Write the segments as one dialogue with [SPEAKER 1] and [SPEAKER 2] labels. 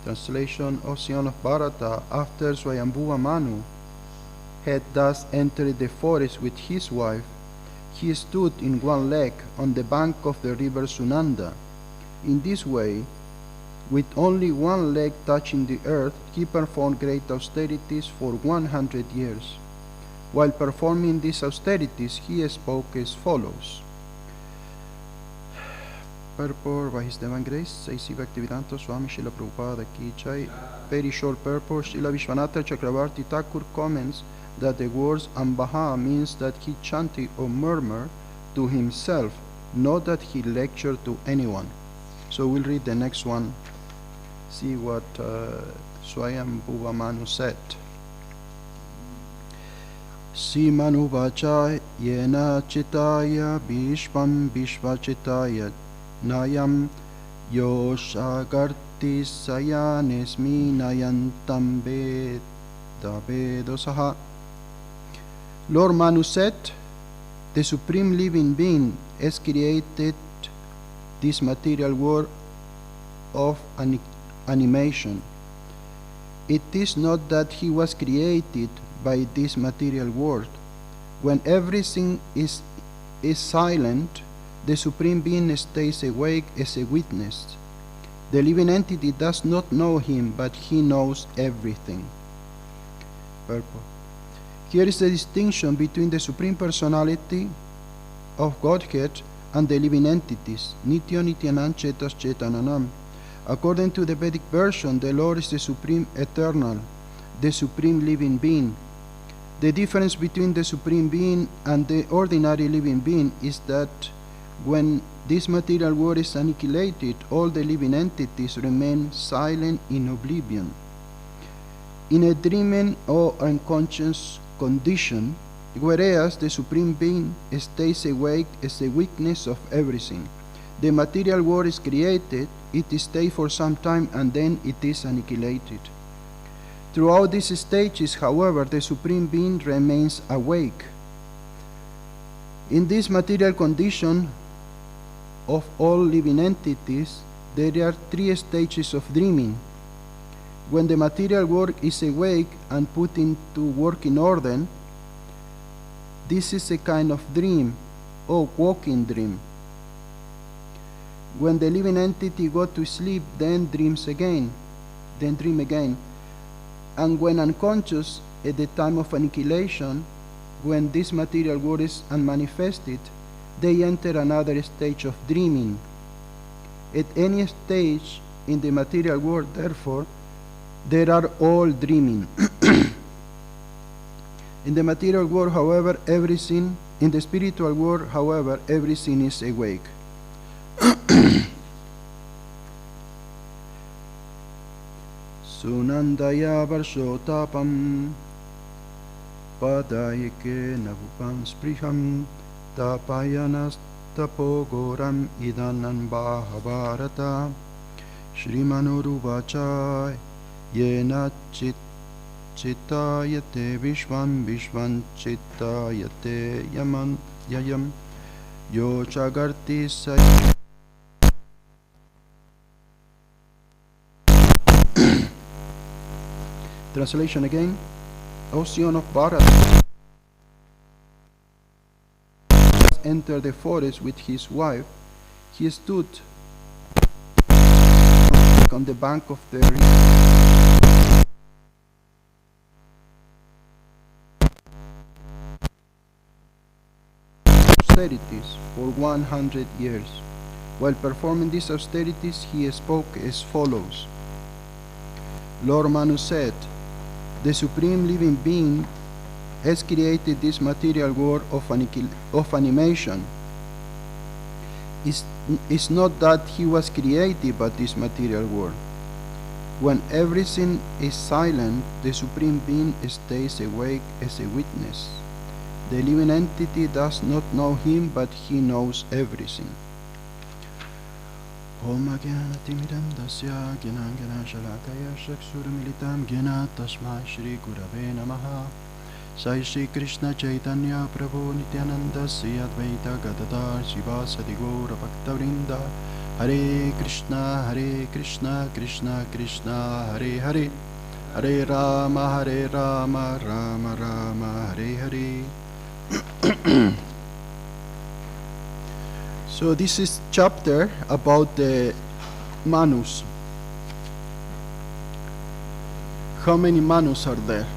[SPEAKER 1] Translation, Ocean of Bharata, after Swayambhuva Manu had thus entered the forest with his wife, he stood in one leg on the bank of the river Sunanda. In this way, with only one leg touching the earth, he performed great austerities for 100 years. While performing these austerities, he spoke as follows. Purport by His Divine Grace, Saisi Bhaktivedanta Swami Srila Prabhupada Ki Jai. Very short purport. Srila Vishwanatha Chakravarti Thakur comments that the words Ambaha means that he chanted or murmured to himself, not that he lectured to anyone. So we'll read the next one, see what Swayambhuva Manu said. Si Manu Vacha Yena Chitaya Vishvam Vishvachitaya Nayam Yoshagarti Sayanesmi Nayantam Veda Vedosaha. Lord Manu said, the Supreme Living Being has created this material world of animation. It is not that he was created by this material world. When everything is silent, the Supreme Being stays awake as a witness. The living entity does not know him, but he knows everything. Purport. Here is the distinction between the Supreme Personality of Godhead and the living entities, Nitya Nityanam Chetas Chetananam. According to the Vedic version, the Lord is the Supreme Eternal, the Supreme Living Being. The difference between the Supreme Being and the ordinary living being is that when this material world is annihilated, all the living entities remain silent in oblivion. In a dreaming or unconscious condition, whereas the Supreme Being stays awake as a witness of everything. The material world is created, it stays for some time, and then it is annihilated. Throughout these stages, however, the Supreme Being remains awake. In this material condition of all living entities, there are three stages of dreaming. When the material world is awake and put into working order, this is a kind of dream, or waking dream. When the living entity goes to sleep, then dream again. And when unconscious, at the time of annihilation, when this material world is unmanifested, they enter another stage of dreaming. At any stage in the material world, therefore, they are all dreaming. In the material world, however, everything, in the spiritual world, however, everything is awake. Sunandaya varshotapam padayike navupam spriham tapayanas tapogoram idanan bahavarata Shrimanuruvacha yena chitayate vishvam vishvam chitayate yayam yo chagarti say. Translation again. Ocean of Bharata entered the forest with his wife. He stood on the bank of the river. Austerities for 100 years. While performing these austerities, he spoke as follows. Lord Manu said, the Supreme Living Being has created this material world of animation. It's not that he was created by this material world. When everything is silent, the Supreme Being stays awake as a witness. The living entity does not know him, but he knows everything. Om Agyanatimiram Dasya Gyanangana Shalakaya Shaksuramilitam Gyana Tasmai Shri Gurave Namaha. Sai Shri Krishna Chaitanya Prabhu Nityananda Sri Advaita Gadadhar Sivasadi Gaura Bhaktavrinda Hare Krishna, Krishna Krishna, Hare Hare, Hare Rama, Rama Rama, Hare Hare. So this is chapter about the Manus. How many Manus are there?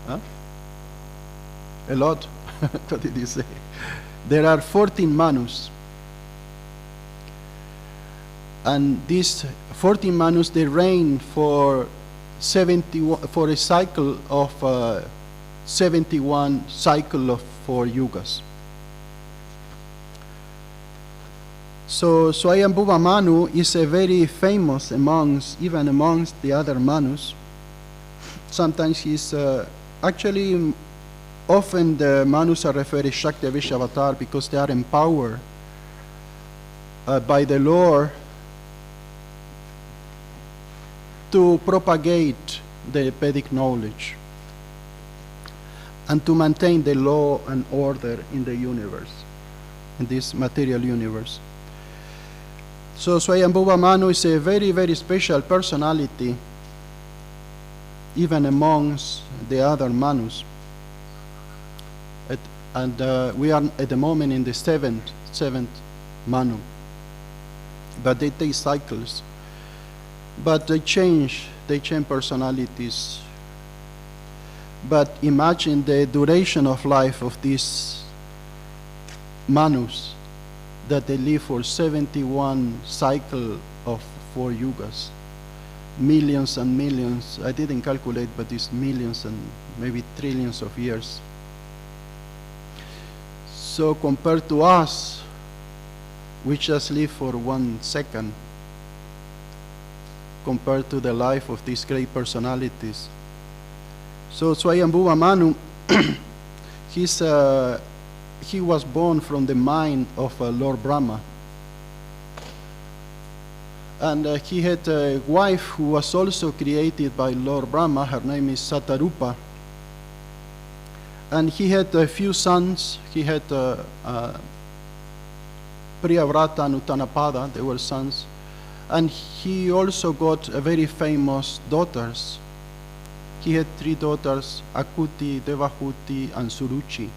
[SPEAKER 1] Huh? A lot. What did you say? There are 14 Manus. And these 14 Manus, they reign for 71, for a cycle of 71 cycle of 4 yugas. So Swayambhuva Manu is a very famous even amongst the other Manus. Sometimes he's actually often the Manus are referred as Shakti Avatar because they are empowered by the Lord to propagate the Vedic knowledge and to maintain the law and order in the universe, in this material universe. So Swayambhuva Manu is a very, very special personality even amongst the other Manus. And we are at the moment in the seventh Manu. But they take cycles. But they change personalities. But imagine the duration of life of these Manus, that they live for 71 cycle of 4 yugas. Millions and millions, I didn't calculate, but it's millions and maybe trillions of years. So compared to us, we just live for 1 second, compared to the life of these great personalities. So Swayambhuva Manu, he was born from the mind of Lord Brahma. And he had a wife who was also created by Lord Brahma. Her name is Satarupa. And he had a few sons. He had Priyavrata and Uttanapada, they were sons. And he also got a very famous daughters. He had 3 daughters, Akuti, Devahuti, and Suruchi.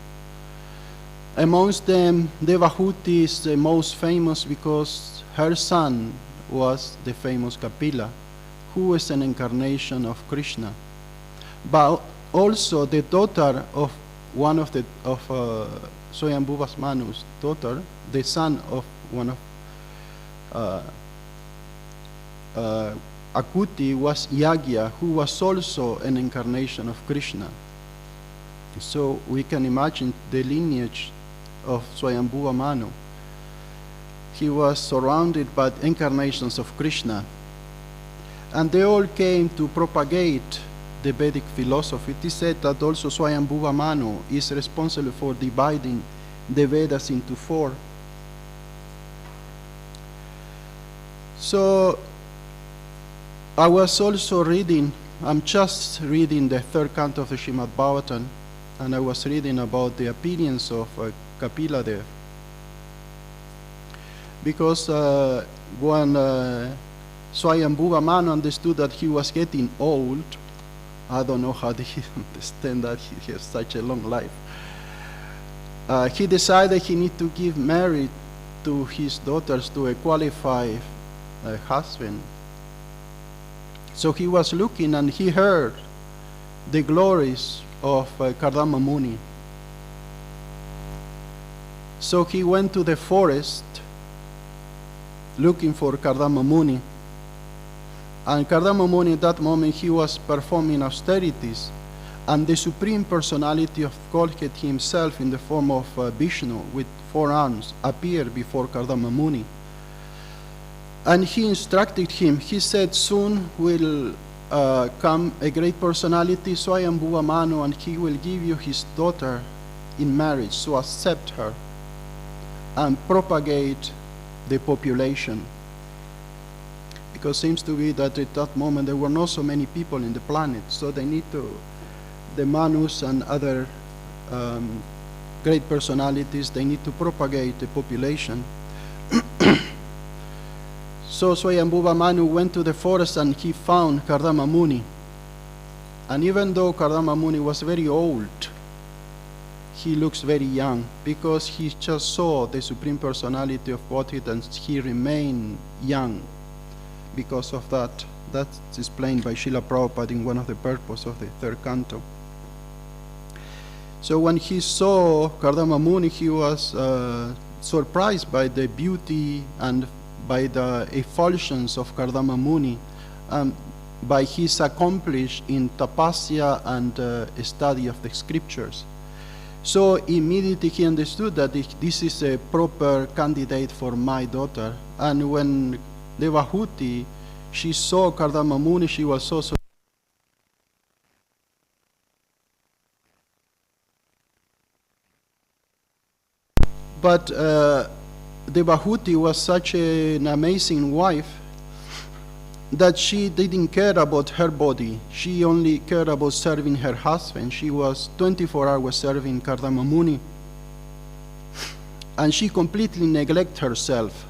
[SPEAKER 1] Amongst them, Devahuti is the most famous because her son was the famous Kapila, who is an incarnation of Krishna. But also the daughter of one of Swayambhuva Manu's daughter, the son of one of Akuti was Yagya, who was also an incarnation of Krishna. So we can imagine the lineage of Swayambhuva Manu. He was surrounded by incarnations of Krishna. And they all came to propagate the Vedic philosophy. It is said that also Swayambhuva Manu is responsible for dividing the Vedas into 4. So I was also reading, I'm just reading the 3rd canto of the Srimad Bhagavatam, and I was reading about the appearance of Kapila Dev. Because when Swayambhuva Manu understood that he was getting old, I don't know how did he understand that he has such a long life. He decided he needed to give marriage to his daughters to a qualified husband. So he was looking and he heard the glories of Kardama Muni. So he went to the forest looking for Kardama Muni. And Kardama Muni at that moment he was performing austerities, and the Supreme Personality of Godhead himself in the form of Vishnu with 4 arms appeared before Kardama Muni. And he instructed him, he said, soon will come a great personality, Swayambhuva Manu, and he will give you his daughter in marriage, so accept her and propagate the population. Because it seems to be that at that moment there were not so many people in the planet, so they need to, the Manus and other great personalities, they need to propagate the population. So Swayambhuva Manu went to the forest and he found Kardama Muni. And even though Kardama Muni was very old, he looks very young because he just saw the Supreme Personality of Godhead and he remained young because of that. That's explained by Srila Prabhupada in one of the purposes of the third canto. So when he saw Kardama Muni, he was surprised by the beauty and by the effulgence of Kardama Muni, by his accomplished in tapasya and study of the scriptures. So immediately he understood that this is a proper candidate for my daughter. And when Devahuti, she saw Kardama Muni, she was also but Devahuti was such an amazing wife that she didn't care about her body. She only cared about serving her husband. She was 24 hours serving Kardama Muni. And she completely neglected herself.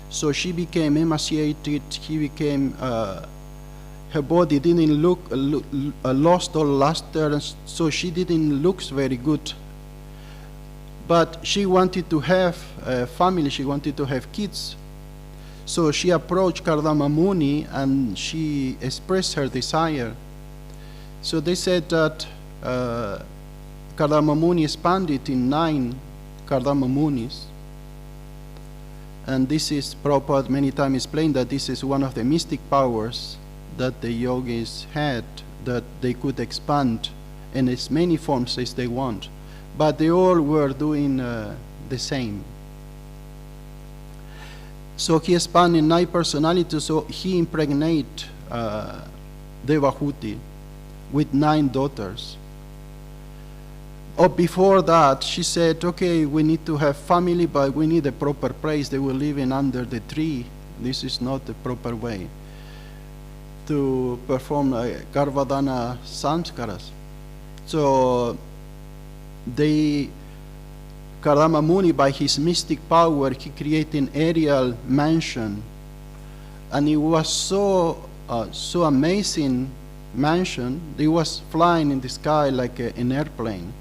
[SPEAKER 1] So she became emaciated. He became, her body didn't look, lost all luster, so she didn't look very good. But she wanted to have a family, she wanted to have kids. So she approached Kardama Muni and she expressed her desire. So they said that Kardama Muni expanded in 9 Kardama Munis. And this is, Prabhupada many times explained that this is one of the mystic powers that the yogis had, that they could expand in as many forms as they want. But they all were doing the same. So he expanded 9 personalities, so he impregnated Devahuti with 9 daughters. Before that, she said, okay, we need to have family, but we need a proper place. They were living under the tree. This is not the proper way to perform Garvadana samskaras. So Kardama Muni, by his mystic power, he created an aerial mansion. And it was so amazing mansion, it was flying in the sky like an airplane,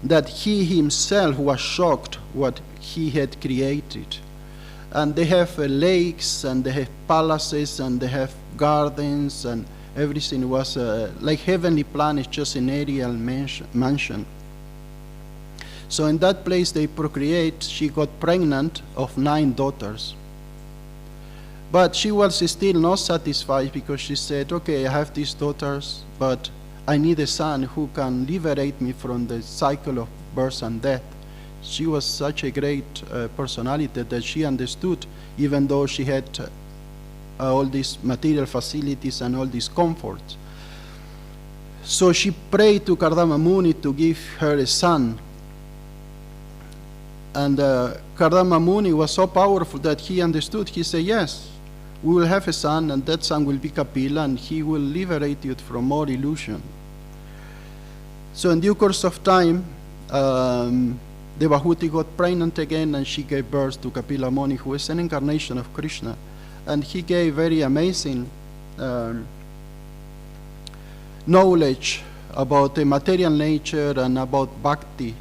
[SPEAKER 1] that he himself was shocked what he had created. And they have lakes, and they have palaces, and they have gardens, and everything was like heavenly planet, just an aerial mansion. So in that place they procreate. She got pregnant of 9 daughters. But she was still not satisfied because she said, okay, I have these daughters, but I need a son who can liberate me from the cycle of birth and death. She was such a great personality that she understood, even though she had all these material facilities and all these comforts. So she prayed to Kardama Muni to give her a son. And Kardama Muni was so powerful that he understood. He said, yes, we will have a son, and that son will be Kapila, and he will liberate you from more illusion. So in due course of time, Devahuti got pregnant again, and she gave birth to Kapila Muni, who is an incarnation of Krishna. And he gave very amazing knowledge about the material nature and about bhakti.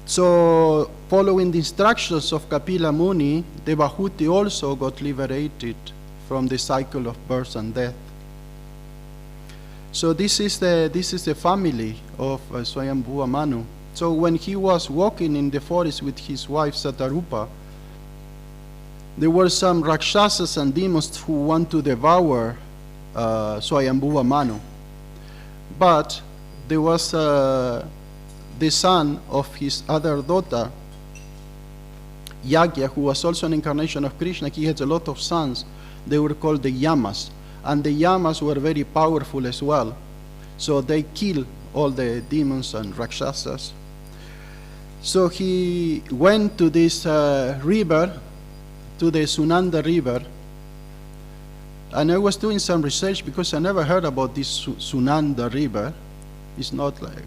[SPEAKER 1] So, following the instructions of Kapila Muni, Devahuti also got liberated from the cycle of birth and death. So this is the family of Swayambhuva Manu. So when he was walking in the forest with his wife Satarupa, there were some Rakshasas and demons who want to devour Swayambhuva Manu. But there was the son of his other daughter, Yagya, who was also an incarnation of Krishna. He had a lot of sons. They were called the Yamas. And the Yamas were very powerful as well. So they killed all the demons and Rakshasas. So he went to this river, to the Sunanda river. And I was doing some research because I never heard about this Sunanda river. It's not like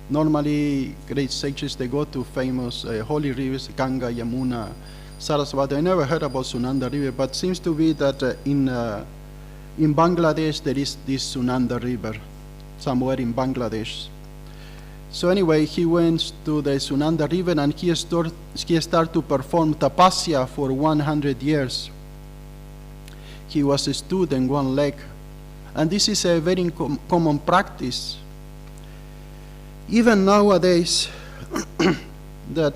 [SPEAKER 1] Normally, great sages, they go to famous holy rivers, Ganga, Yamuna, Saraswati. I never heard about Sunanda River, but seems to be that in Bangladesh there is this Sunanda River, somewhere in Bangladesh. So anyway, he went to the Sunanda River and he started to perform tapasya for 100 years. He was a student, one leg. And this is a very common practice. Even nowadays, that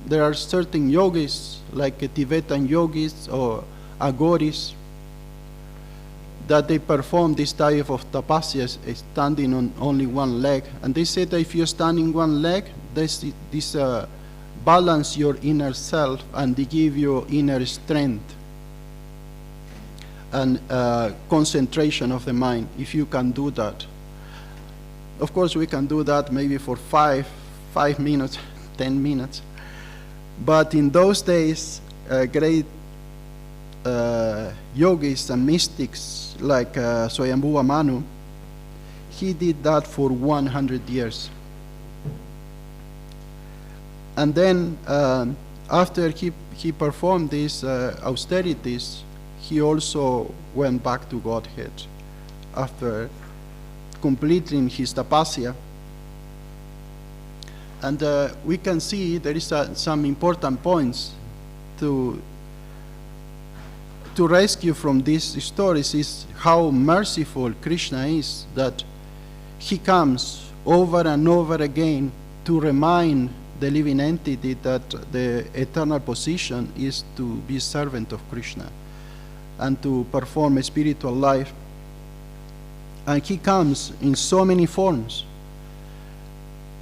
[SPEAKER 1] there are certain yogis, like Tibetan yogis or agoris, that they perform this type of tapasya, standing on only one leg. And they say that if you're standing one leg, this balance your inner self and they give you inner strength and concentration of the mind, if you can do that. Of course, we can do that maybe for 5 minutes, 10 minutes. But in those days, great yogis and mystics like Swayambhuva Manu, he did that for 100 years. And then after he performed these austerities, he also went back to Godhead after completing his tapasya. And we can see there is some important points to rescue from these stories is how merciful Krishna is, that he comes over and over again to remind the living entity that the eternal position is to be servant of Krishna and to perform a spiritual life. And he comes in so many forms.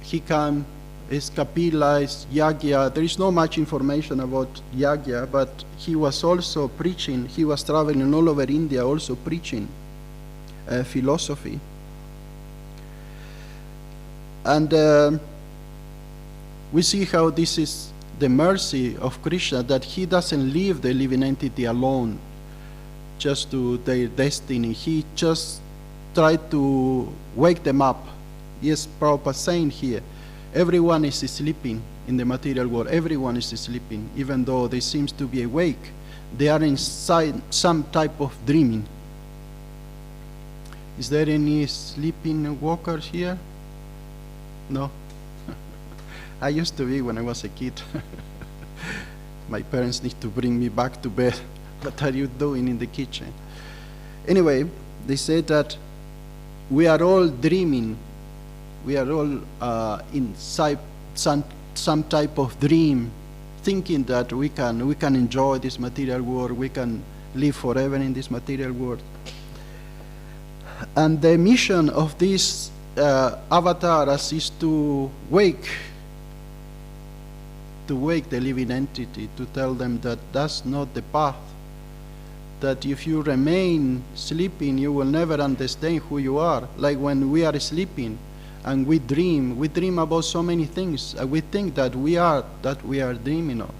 [SPEAKER 1] He comes as Kapila, as Yagya. There is not much information about Yagya, but he was also preaching. He was traveling all over India, also preaching philosophy. And we see how this is the mercy of Krishna, that he doesn't leave the living entity alone just to their destiny. He just tried to wake them up. Yes, Prabhupada saying here, everyone is sleeping in the material world. Everyone is sleeping, even though they seem to be awake. They are inside some type of dreaming. Is there any sleeping walkers here? No? I used to be when I was a kid. My parents need to bring me back to bed. What are you doing in the kitchen? Anyway, they said that we are all dreaming. We are all inside some type of dream, thinking that we can enjoy this material world, we can live forever in this material world. And the mission of these avatars is to wake the living entity, to tell them that that's not the path, that if you remain sleeping, you will never understand who you are. Like when we are sleeping and we dream about so many things, and we think that we are dreaming of.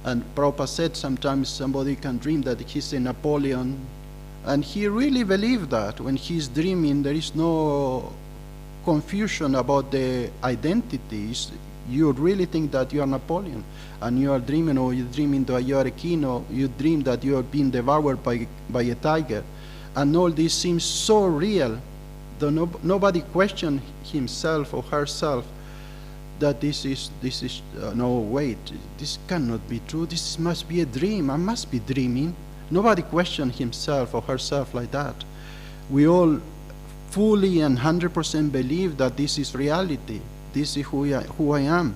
[SPEAKER 1] And Prabhupada said sometimes somebody can dream that he's a Napoleon, and he really believed that when he's dreaming there is no confusion about the identities. You really think that you are Napoleon, and you are dreaming, or you're dreaming that you are a king, or you dream that you are being devoured by a tiger. And all this seems so real that nobody questions himself or herself that this is no, wait, this cannot be true, this must be a dream, I must be dreaming. Nobody questions himself or herself like that. We all fully and 100% believe that this is reality. This is who I am.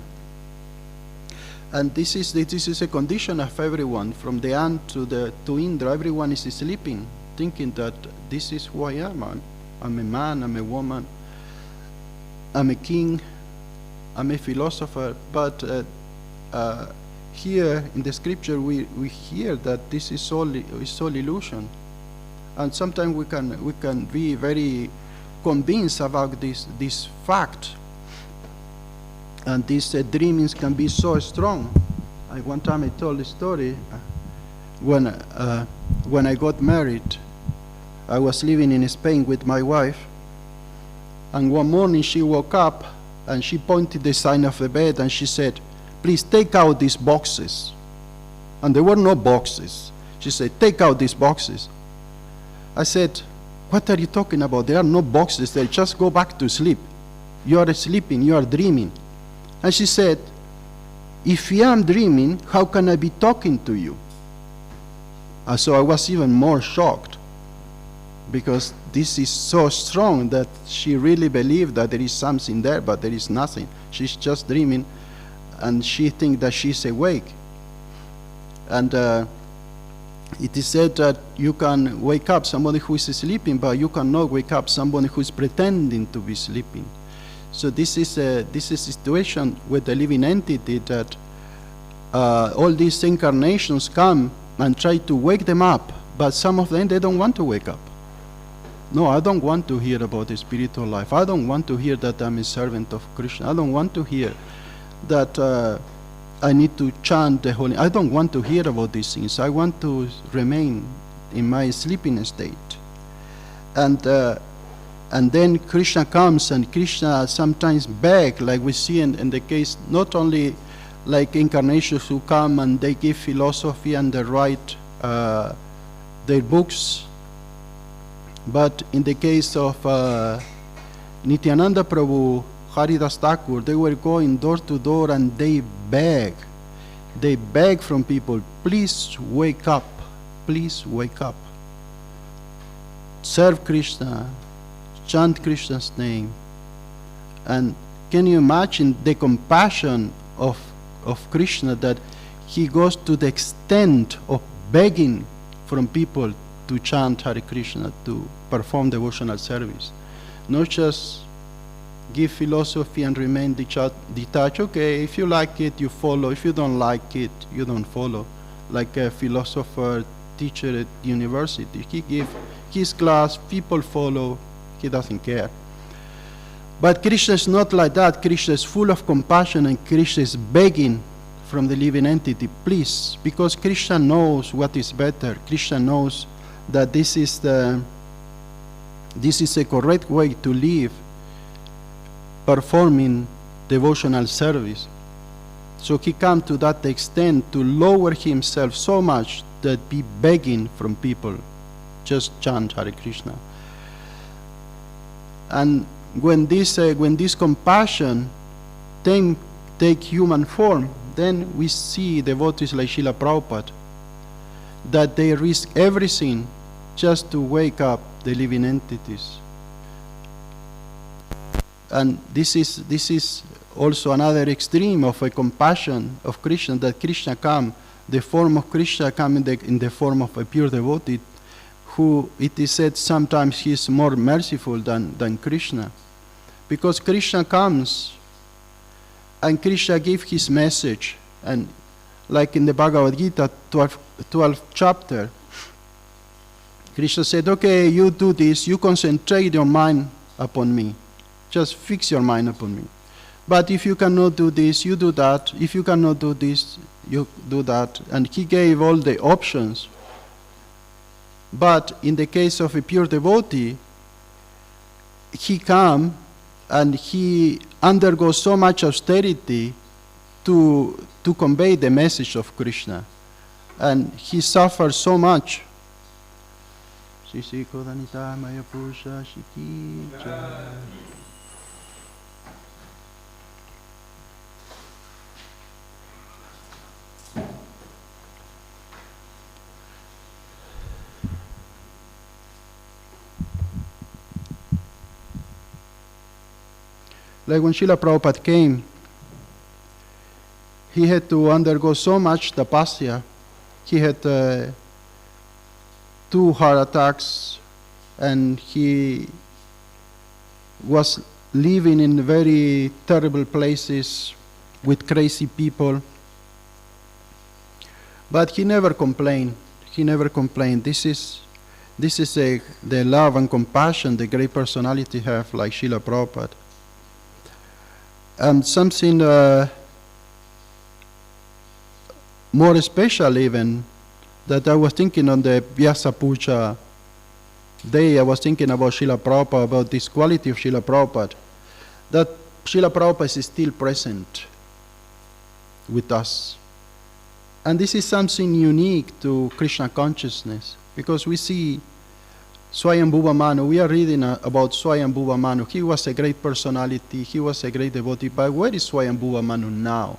[SPEAKER 1] And this is a condition of everyone, from the ant to Indra. Everyone is sleeping, thinking that this is who I am. I'm a man, I'm a woman, I'm a king, I'm a philosopher. But here in the scripture we hear that this is all illusion. And sometimes we can be very convinced about this fact. And these dreamings can be so strong. One time I told a story. When I got married, I was living in Spain with my wife, And one morning she woke up and she pointed the side of the bed and she said, please take out these boxes. And there were no boxes. She said, take out these boxes. I said, what are you talking about? There are no boxes there. Just go back to sleep. You are sleeping. You are dreaming. And she said, if I am dreaming, how can I be talking to you? And so I was even more shocked, because this is so strong that she really believed that there is something there, but there is nothing. She's just dreaming, and she thinks that she's awake. And it is said that you can wake up somebody who is sleeping, but you cannot wake up somebody who is pretending to be sleeping. So this is a situation with the living entity, that all these incarnations come and try to wake them up, but some of them, they don't want to wake up. No, I don't want to hear about the spiritual life. I don't want to hear that I'm a servant of Krishna. I don't want to hear that I need to chant the holy. I don't want to hear about these things. I want to remain in my sleeping state. And then Krishna comes, and Krishna sometimes begs, like we see in the case, not only like incarnations who come and they give philosophy and they write their books, but in the case of Nityananda Prabhu, Haridas Thakur, they were going door to door and they beg from people, please wake up, serve Krishna, chant Krishna's name. And can you imagine the compassion of Krishna, that he goes to the extent of begging from people to chant Hare Krishna, to perform devotional service, not just give philosophy and remain detached. Okay, if you like it, you follow. If you don't like it, you don't follow. Like a philosopher, teacher at university, he gives his class, people follow, he doesn't care. But Krishna is not like that. Krishna is full of compassion, and Krishna is begging from the living entity, please, because Krishna knows what is better. Krishna knows that this is a correct way to live, performing devotional service. So he comes to that extent to lower himself so much that be begging from people, just chant Hare Krishna. And when this compassion take human form, then we see devotees like Srila Prabhupada, that they risk everything just to wake up the living entities. And this is also another extreme of a compassion of Krishna, that Krishna come, the form of Krishna come in the form of a pure devotee, who it is said sometimes he is more merciful than Krishna. Because Krishna comes and Krishna gives his message, and like in the Bhagavad Gita 12th chapter, Krishna said, okay, you do this, you concentrate your mind upon me. Just fix your mind upon me. But if you cannot do this, you do that. If you cannot do this, you do that. And he gave all the options. But in the case of a pure devotee, he comes and he undergoes so much austerity to convey the message of Krishna. And he suffers so much. Like when Srila Prabhupada came, he had to undergo so much tapasya. He had 2 heart attacks, and he was living in very terrible places with crazy people. But he never complained. He never complained. This is the love and compassion the great personality have, like Srila Prabhupada. And something more special even, that I was thinking on the Vyasa Puja day I was thinking about Srila Prabhupada, about this quality of Srila Prabhupada, that Srila Prabhupada is still present with us. And this is something unique to Krishna consciousness, because we see Swayambhuva Manu. We are reading about Swayambhuva Manu. He was a great personality, he was a great devotee, but where is Swayambhuva Manu now?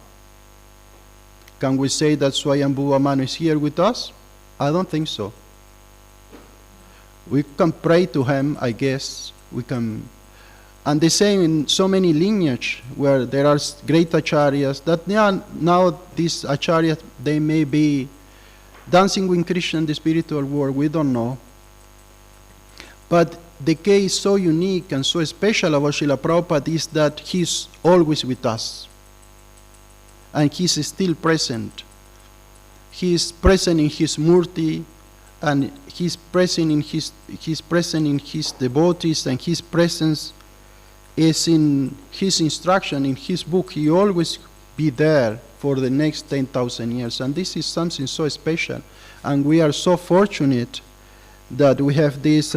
[SPEAKER 1] Can we say that Swayambhuva Manu is here with us? I don't think so. We can pray to him, I guess. We can, and the same in so many lineage where there are great acharyas, that now these acharyas, they may be dancing with Krishna in the spiritual world, we don't know. But the case so unique and so special about Srila Prabhupada is that he's always with us. And he's still present. He is present in his murti, and he's present in his devotees, and his presence is in his instruction, in his book. He always be there for the next 10,000 years. And this is something so special. And we are so fortunate that we have this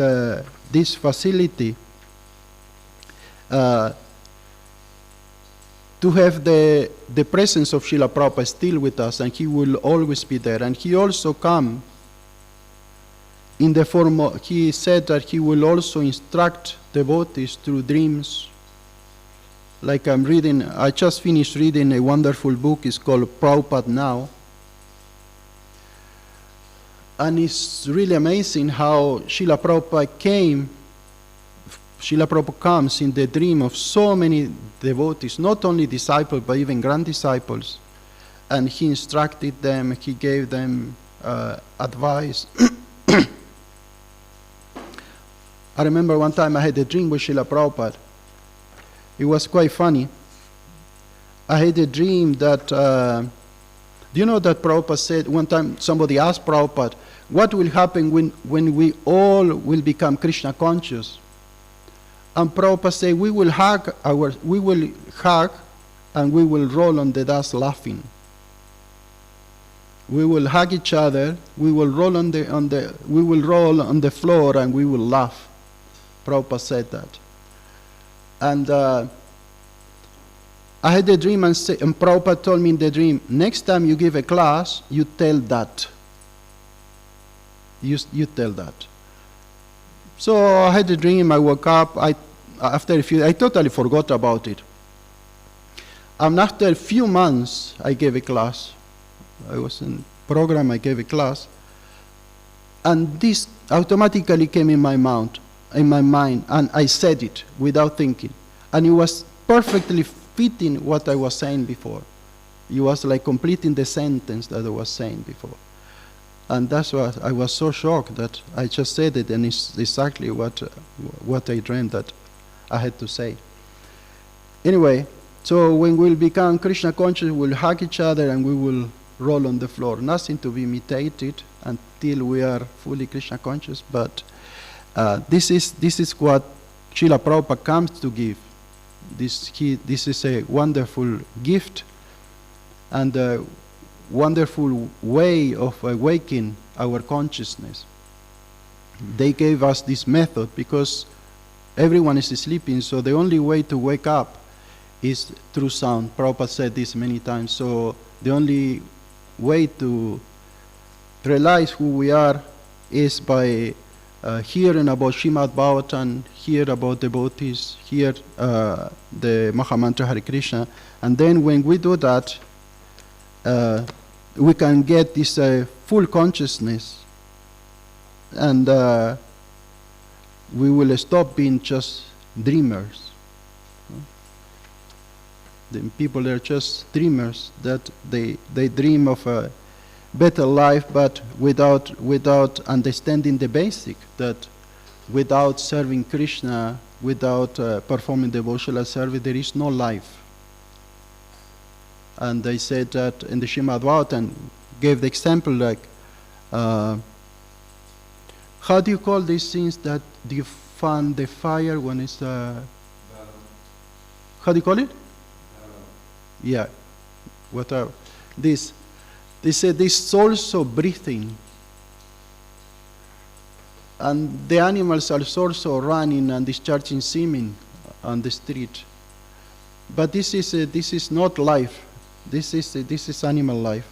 [SPEAKER 1] facility to have the presence of Srila Prabhupada still with us, and he will always be there. And he also come in the form of, he said that he will also instruct devotees through dreams. Like I'm reading, I just finished reading a wonderful book, it's called Prabhupada Now. And it's really amazing how Srila Prabhupada comes in the dream of so many devotees, not only disciples, but even grand disciples. And he instructed them, he gave them advice. I remember one time I had a dream with Srila Prabhupada. It was quite funny. I had a dream that, do you know that Prabhupada said, one time somebody asked Prabhupada, what will happen when we all will become Krishna conscious? And Prabhupada said, we will hug and we will roll on the dust laughing. We will hug each other, we will roll on the floor and we will laugh. Prabhupada said that. And I had a dream, and Prabhupada told me in the dream, next time you give a class, you tell that. You tell that. So I had a dream, I woke up, after a few, I totally forgot about it. And after a few months, I gave a class. I was in a program, I gave a class. And this automatically came in my mind, and I said it without thinking. And it was perfectly fitting what I was saying before. It was like completing the sentence that I was saying before. And that's why I was so shocked that I just said it, and it's exactly what I dreamed that I had to say. Anyway, so when we'll become Krishna conscious, we'll hug each other and we will roll on the floor. Nothing to be imitated until we are fully Krishna conscious, but this is what Srila Prabhupada comes to give. This is a wonderful gift and a wonderful way of awakening our consciousness. They gave us this method because everyone is sleeping, so the only way to wake up is through sound. Prabhupada said this many times. So the only way to realize who we are is by hearing about Srimad Bhagavatam, hear about devotees, hear the Mahamantra Hare Krishna, and then when we do that, we can get this full consciousness, and we will stop being just dreamers. The people are just dreamers, that they dream of a better life, but without understanding the basic, that without serving Krishna, without performing devotional service, there is no life. And they said that in the Srimad Bhagavatam, gave the example like, how do you call these things that you fan the fire when it's, how do you call it? Yeah, whatever. This, they said this is also breathing. And the animals are also running and discharging semen on the street. But this is not life. This is animal life.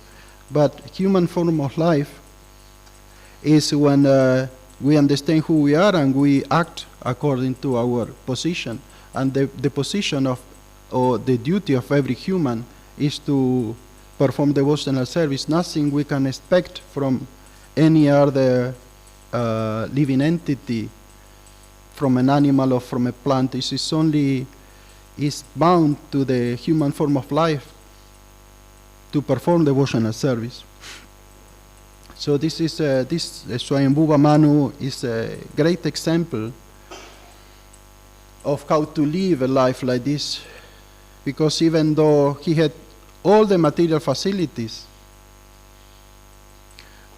[SPEAKER 1] But human form of life is when we understand who we are and we act according to our position. And the position of, or the duty of every human is to perform devotional service. Nothing we can expect from any other living entity, from an animal or from a plant. This is only is bound to the human form of life to perform devotional service. So this is this Swayambhuva Manu is a great example of how to live a life like this, because even though he had all the material facilities,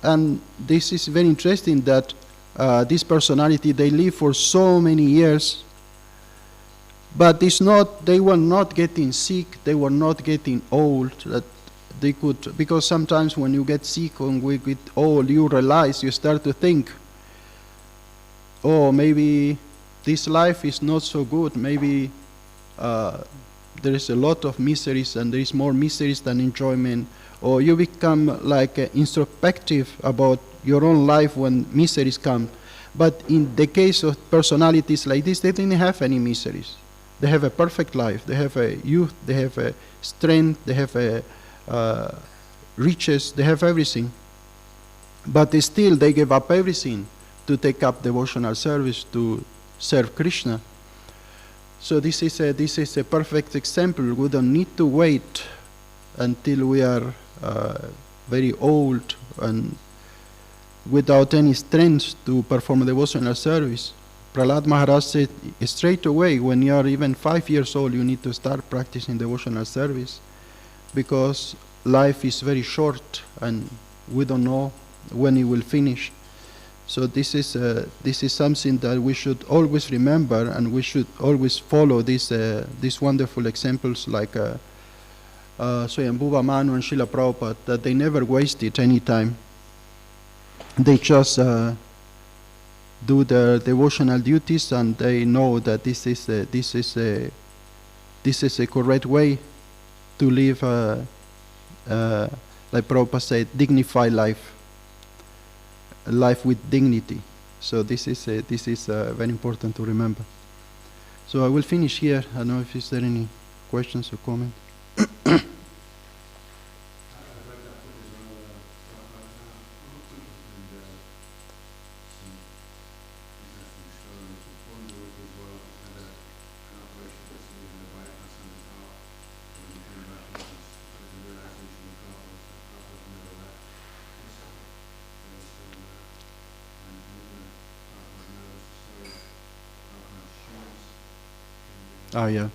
[SPEAKER 1] and this is very interesting that this personality, they live for so many years, but it's not, they were not getting sick, they were not getting old, that they could, because sometimes when you get sick and we get old, you realize, you start to think, oh, maybe this life is not so good, maybe there is a lot of miseries and there is more miseries than enjoyment, or you become like introspective about your own life when miseries come. But in the case of personalities like this, they didn't have any miseries. They have a perfect life. They have a youth, they have a strength, they have a riches, they have everything. But still they gave up everything to take up devotional service, to serve Krishna. So this is a perfect example. We don't need to wait until we are very old and without any strength to perform devotional service. Prahlad Maharaj said straight away, when you are even 5 years old, you need to start practicing devotional service, because life is very short and we don't know when it will finish. So this is something that we should always remember, and we should always follow these wonderful examples like Swayambhuva Manu and Srila Prabhupada, that they never wasted any time. They just do their devotional duties, and they know that this is a correct way to live, like Prabhupada said, dignified life, a life with dignity. So this is very important to remember. So I will finish here. I don't know if there any questions or comments. Ah, yeah.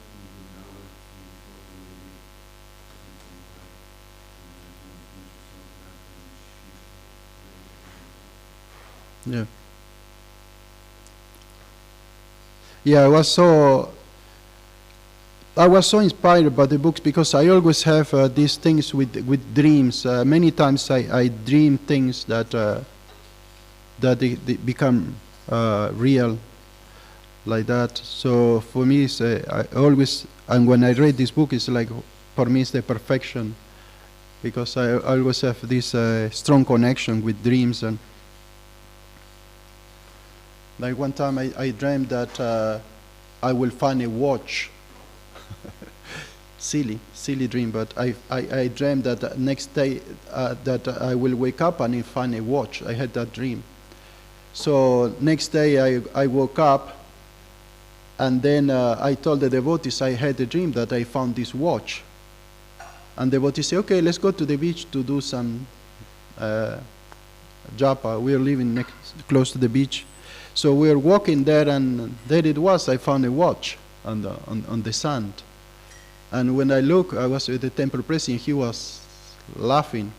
[SPEAKER 1] Yeah. Yeah, I was so inspired by the books, because I always have these things with dreams. Many times I dream things that they become real, like that. So for me, it's, I always, and when I read this book, it's like, for me, it's the perfection, because I always have this strong connection with dreams. And like one time I dreamed that I will find a watch. silly dream, but I dreamed that next day that I will wake up and find a watch. I had that dream. So next day I woke up, and then I told the devotees I had a dream that I found this watch. And the devotees say, okay, let's go to the beach to do some japa. We are living close to the beach. So we were walking there, and there it was. I found a watch on the sand. And when I look, I was with the temple president. He was laughing.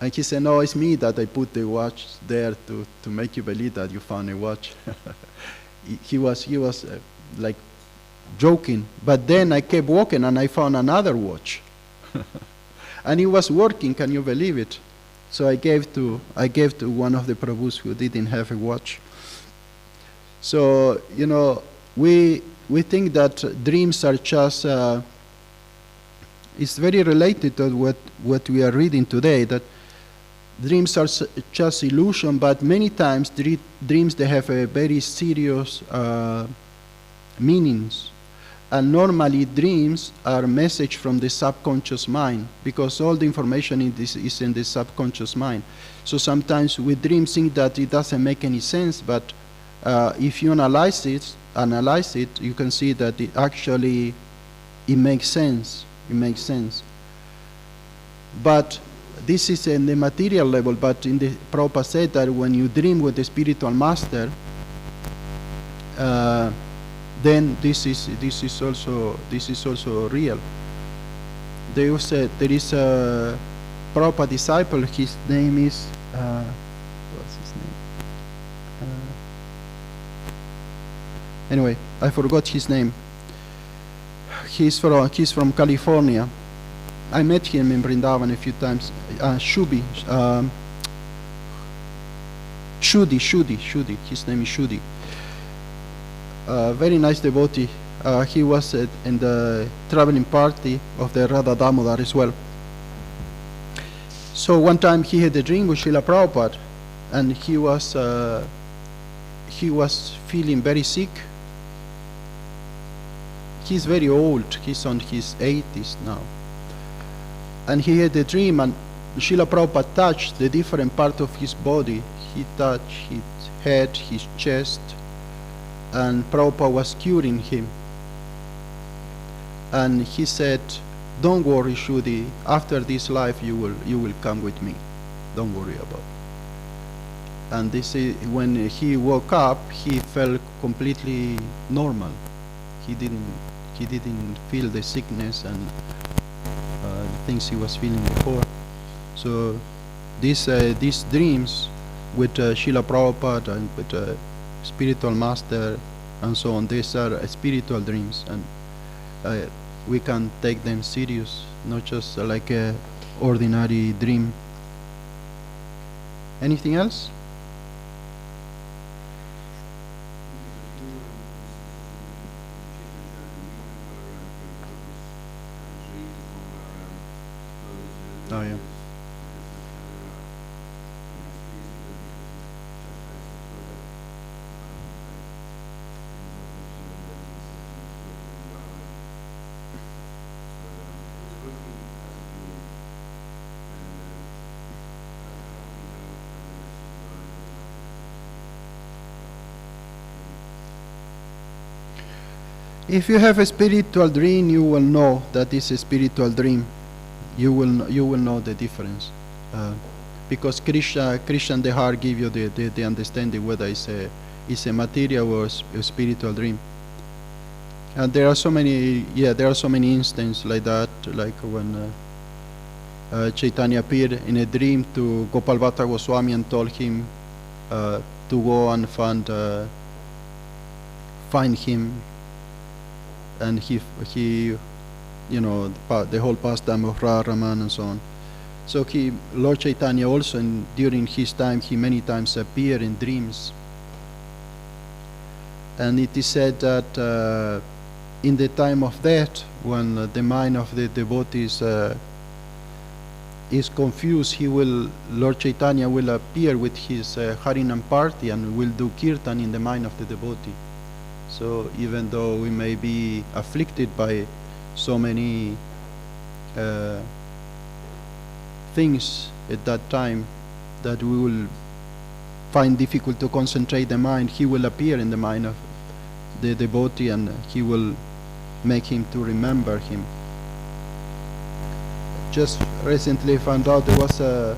[SPEAKER 1] And he said, no, it's me that I put the watch there to make you believe that you found a watch. He was like joking. But then I kept walking, and I found another watch. And it was working, can you believe it? So I gave to one of the Prabhus who didn't have a watch. So we think that dreams are just. It's very related to what we are reading today. That dreams are just illusion, but many times dreams they have a very serious meanings. And normally dreams are a message from the subconscious mind, because all the information in this is in the subconscious mind. So sometimes we dream think that it doesn't make any sense, but if you analyze it, you can see that it makes sense. It makes sense. But this is in the material level. But in the Prabhupada said that when you dream with the spiritual master, then this is also real. There is a Prabhupada disciple. His name is what's his name? Anyway, I forgot his name. He's from California. I met him in Vrindavan a few times. Shudi. His name is Shudi. Very nice devotee. He was in the traveling party of the Radha Damodar as well. So one time he had a dream with Srila Prabhupada, and he was feeling very sick. He's very old. He's on his 80s now. And he had a dream, and Srila Prabhupada touched the different part of his body. He touched his head, his chest, and Prabhupada was curing him. And he said, "Don't worry, Shudi. After this life, you will come with me. Don't worry about it." And this is when he woke up, he felt completely normal. He didn't feel the sickness and the things he was feeling before. So these dreams with Srila Prabhupada and with spiritual master and so on, these are spiritual dreams, and we can take them serious, not just like a ordinary dream. Anything else? Oh yeah. If you have a spiritual dream, you will know that it's a spiritual dream. You will know the difference, because Krishna and the heart give you the understanding whether it's a material or a spiritual dream. And there are so many instances like that, like when Chaitanya appeared in a dream to Gopal Bhatta Goswami and told him to go and find him, and he the whole pastime of Radha Raman and so on. So Lord Chaitanya also, during his time, he many times appeared in dreams. And it is said that in the time of death, when the mind of the devotees is confused, Lord Chaitanya will appear with his Harinam party and will do kirtan in the mind of the devotee. So even though we may be afflicted by so many things at that time that we will find difficult to concentrate the mind, he will appear in the mind of the devotee and he will make him to remember him. Just recently found out there was a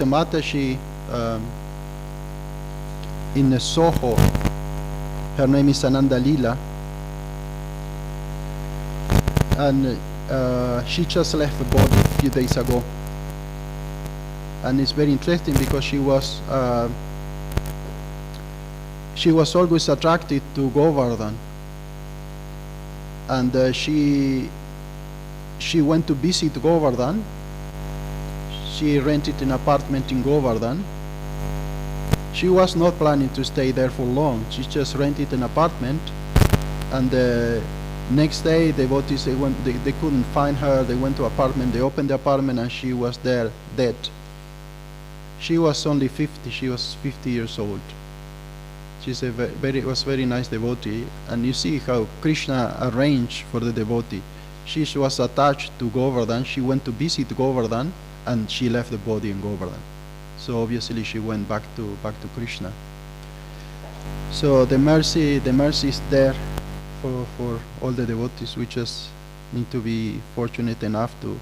[SPEAKER 1] Mataji in Soho. Her name is Ananda Lila, and she just left the body a few days ago. And it's very interesting because she was always attracted to Govardhan, and she went to visit Govardhan. she rented an apartment in Govardhan. She was not planning to stay there for long. She just rented an apartment, and the next day devotees, they couldn't find her. They went to apartment, they opened the apartment, and she was there dead. She was only 50. She was 50 years old. She's a was very nice devotee, and you see how Krishna arranged for the devotee. She was attached to Govardhan. She went to visit Govardhan, and she left the body in Govardhan. So obviously she went back to Krishna. So the mercy is there for all the devotees. We just need to be fortunate enough to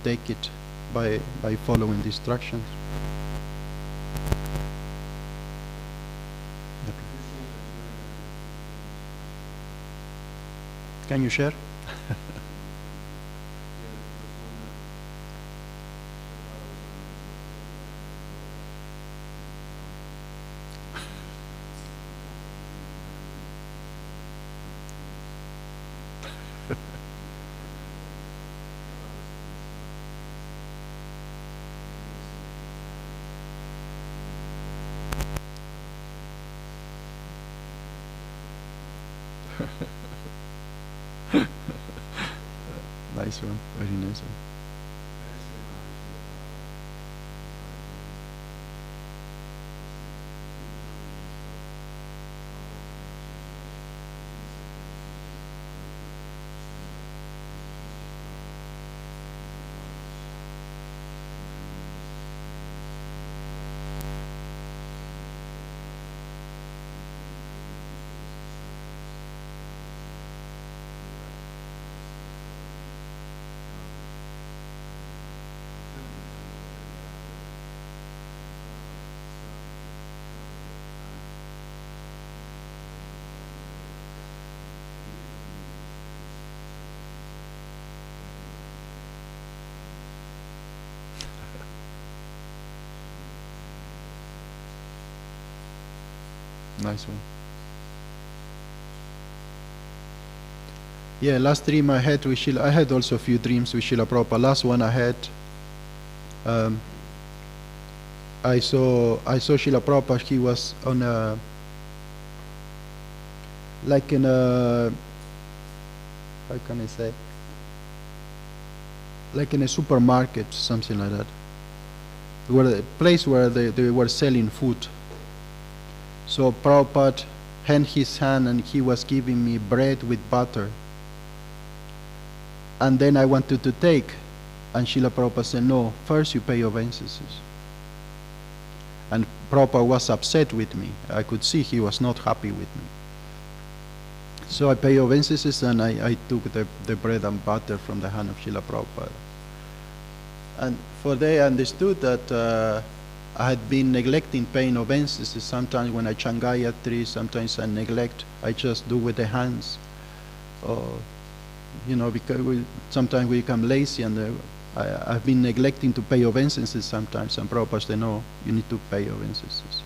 [SPEAKER 1] take it by following the instructions. Can you share? Nice one, very nice one. Nice one. Yeah, last dream I had with Srila, I had also a few dreams with Srila Prabhupada. Last one I had, I saw Srila Prabhupada. He was on a, like in a, how can I say, like in a supermarket, something like that, where a place where they were selling food. So Prabhupada had his hand and he was giving me bread with butter. And then I wanted to take, and Srila Prabhupada said, no, first you pay obeisances. And Prabhupada was upset with me. I could see he was not happy with me. So I paid obeisances and I took the bread and butter from the hand of Srila Prabhupada. And for they understood that I had been neglecting paying obeisances. Sometimes when I chant Gayatri, sometimes I neglect. I just do with the hands. Or, you know, because sometimes we become lazy, and I've been neglecting to pay obeisances sometimes. And Prabhupada said, no, you need to pay obeisances.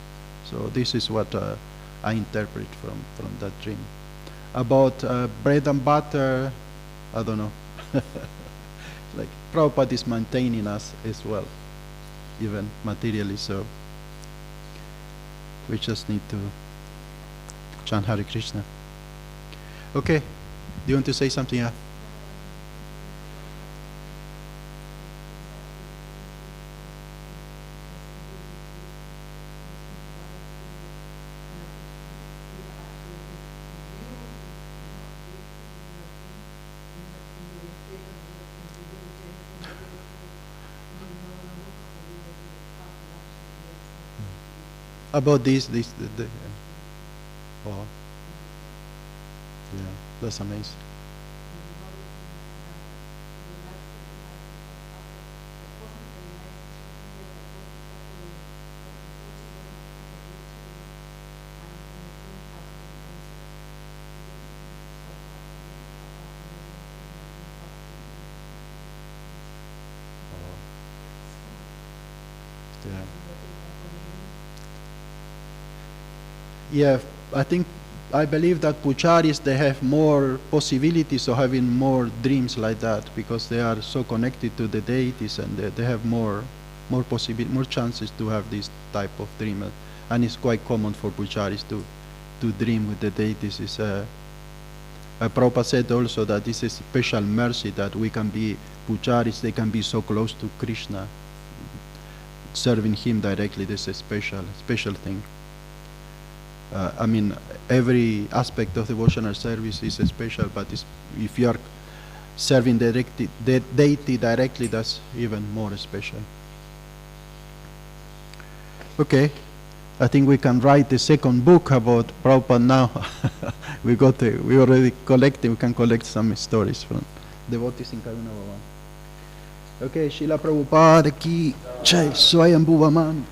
[SPEAKER 1] So this is what I interpret from that dream. About bread and butter, I don't know. Like Prabhupada is maintaining us as well, even materially, so we just need to chant Hare Krishna. Okay, do you want to say something? Yeah. About this, oh, yeah, that's amazing. Yeah, I think I believe that pujaris, they have more possibilities of having more dreams like that because they are so connected to the deities, and they have more chances to have this type of dream. And it's quite common for pujaris to dream with the deities. Prabhupada said also that this is a special mercy that we can be pujaris, they can be so close to Krishna, serving him directly. This is a special thing. I mean, every aspect of devotional service is special, but if you are serving the deity directly, that's even more special. Okay, I think we can write the second book about Prabhupada now. we already collected, we can collect some stories from devotees in Karuna Bhavan. Okay, Srila Prabhupada ki Jai, Swayambhuva Man.